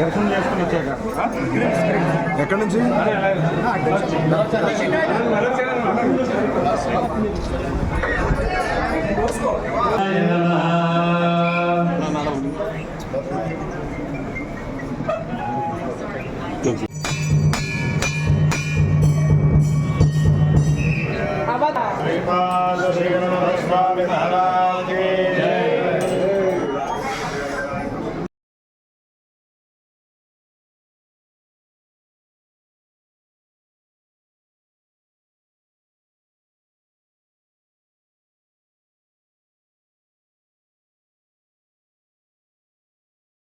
దర్శనం చేసుకుని వచ్చాక ఎక్కడి నుంచి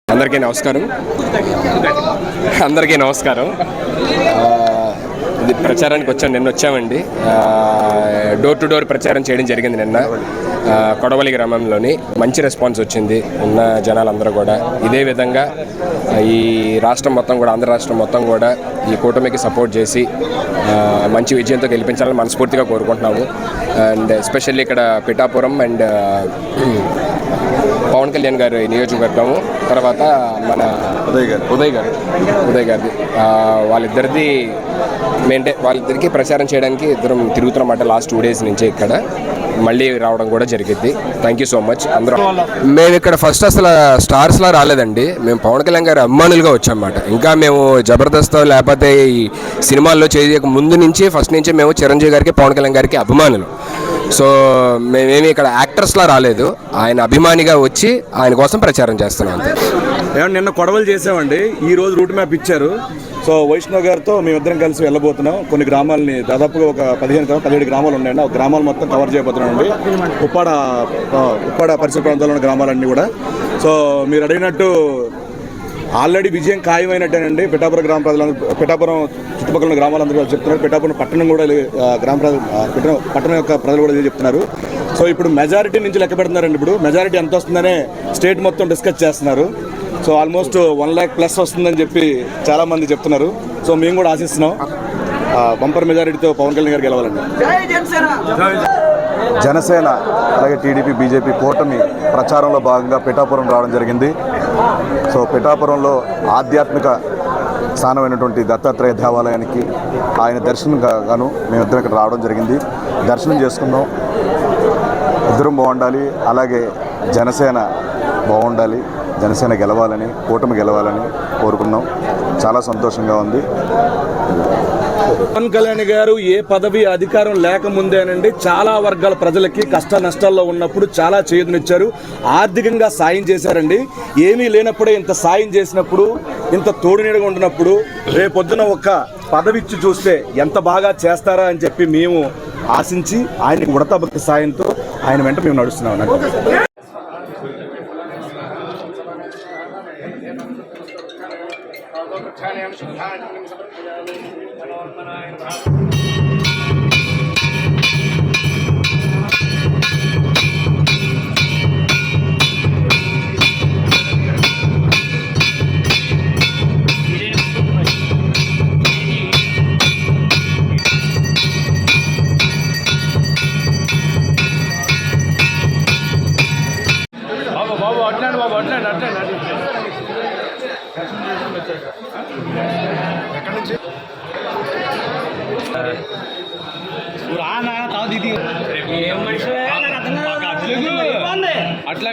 అందరికీ నమస్కారం. ఇది ప్రచారానికి నిన్న వచ్చామండి. డోర్ టు డోర్ ప్రచారం చేయడం జరిగింది నిన్న కొడవలి గ్రామంలోని. మంచి రెస్పాన్స్ వచ్చింది. ఉన్న జనాలందరూ కూడా ఇదే విధంగా ఈ రాష్ట్రం మొత్తం కూడా, ఆంధ్ర రాష్ట్రం మొత్తం కూడా ఈ కూటమికి సపోర్ట్ చేసి మంచి విజయంతో గెలిపించాలని మనస్ఫూర్తిగా కోరుకుంటున్నాము. అండ్ ఎస్పెషల్లీ ఇక్కడ పిఠాపురం అండ్ పవన్ కళ్యాణ్ గారి నియోజకవర్గము, తర్వాత మన ఉదయ్ గారిది వాళ్ళిద్దరికీ ప్రచారం చేయడానికి ఇద్దరం తిరుగుతున్నమాట లాస్ట్ 2 days నుంచి. ఇక్కడ మళ్ళీ రావడం కూడా జరిగింది. Thank you so much. అందరం మేము ఇక్కడ ఫస్ట్ అసలు స్టార్స్లా రాలేదండి. మేము పవన్ కళ్యాణ్ గారి అభిమానులుగా వచ్చామన్నమాట. ఇంకా మేము జబర్దస్త్ లేకపోతే ఈ సినిమాల్లో చేయక ముందు నుంచి ఫస్ట్ నుంచి మేము చిరంజీవి గారికి, పవన్ కళ్యాణ్ గారికి అభిమానులు. సో మేమేమి ఇక్కడ యాక్టర్స్లా రాలేదు, ఆయన అభిమానిగా వచ్చి ఆయన కోసం ప్రచారం చేస్తున్నాం అంతే. నిన్న కొడవలు చేసామండి, ఈరోజు రూట్ మ్యాప్ ఇచ్చారు. సో వైష్ణవ్ గారితో మేమిద్దరం కలిసి వెళ్ళబోతున్నాం. కొన్ని గ్రామాలని, దాదాపుగా ఒక 17 గ్రామాలు ఉన్నాయండి. ఆ గ్రామాలు మొత్తం కవర్ చేయబోతున్నాం అండి. ఉప్పాడ పరిసర ప్రాంతాల్లో ఉన్న గ్రామాలన్నీ కూడా. సో మీరు అడిగినట్టు ఆల్రెడీ విజయం ఖాయమైనట్టేనండి. పిఠాపురం గ్రామ ప్రజలందరూ, పిఠాపురం చుట్టుపక్కల ఉన్న గ్రామాలందరూ చెప్తున్నారు. పిఠాపురం పట్టణం కూడా పట్టణం యొక్క ప్రజలు కూడా చెప్తున్నారు. సో ఇప్పుడు మెజారిటీ నుంచి లెక్క పెడుతున్నారండి. ఇప్పుడు మెజారిటీ ఎంత వస్తుందనే స్టేట్ మొత్తం డిస్కస్ చేస్తున్నారు. సో ఆల్మోస్ట్ 1 lakh ప్లస్ వస్తుందని చెప్పి చాలామంది చెప్తున్నారు. సో మేము కూడా ఆశిస్తున్నాం బంపర్ మెజారిటీతో పవన్ కళ్యాణ్ గారు గెలవాలండి. జనసేన అలాగే టీడీపీ, బీజేపీ కూటమి ప్రచారంలో భాగంగా పిఠాపురం రావడం జరిగింది. సో పిఠాపురంలో ఆధ్యాత్మిక స్థానమైనటువంటి దత్తాత్రేయ దేవాలయానికి ఆయన దర్శనం గాను మేమిద్దరం ఇక్కడ రావడం జరిగింది. దర్శనం చేసుకున్నాం. ఇద్దరం బాగుండాలి, అలాగే జనసేన బాగుండాలి, జనసేన గెలవాలని, కూటమి గెలవాలని కోరుకున్నాం. చాలా సంతోషంగా ఉంది. పవన్ కళ్యాణ్ గారు ఏ పదవి అధికారం లేకముందేనండి చాలా వర్గాల ప్రజలకి కష్ట నష్టాల్లో ఉన్నప్పుడు చాలా చేయూతనిచ్చారు. ఆర్థికంగా సాయం చేశారండి. ఏమీ లేనప్పుడే ఇంత సాయం చేసినప్పుడు, ఇంత తోడునీడగా ఉండినప్పుడు రేపొద్దున ఒక్క పదవి ఇచ్చి చూస్తే ఎంత బాగా చేస్తారా అని చెప్పి మేము ఆశించి ఆయనకి ఉడతా భక్తి సాయంతో ఆయన వెంట మేము నడుస్తున్నాం. అట్లా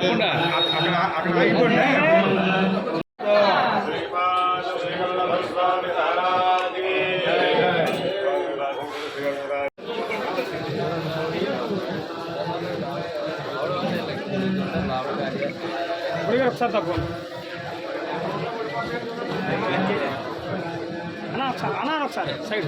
ఒకసారి తప్పకుండా అన్నా ఒకసారి సైడ్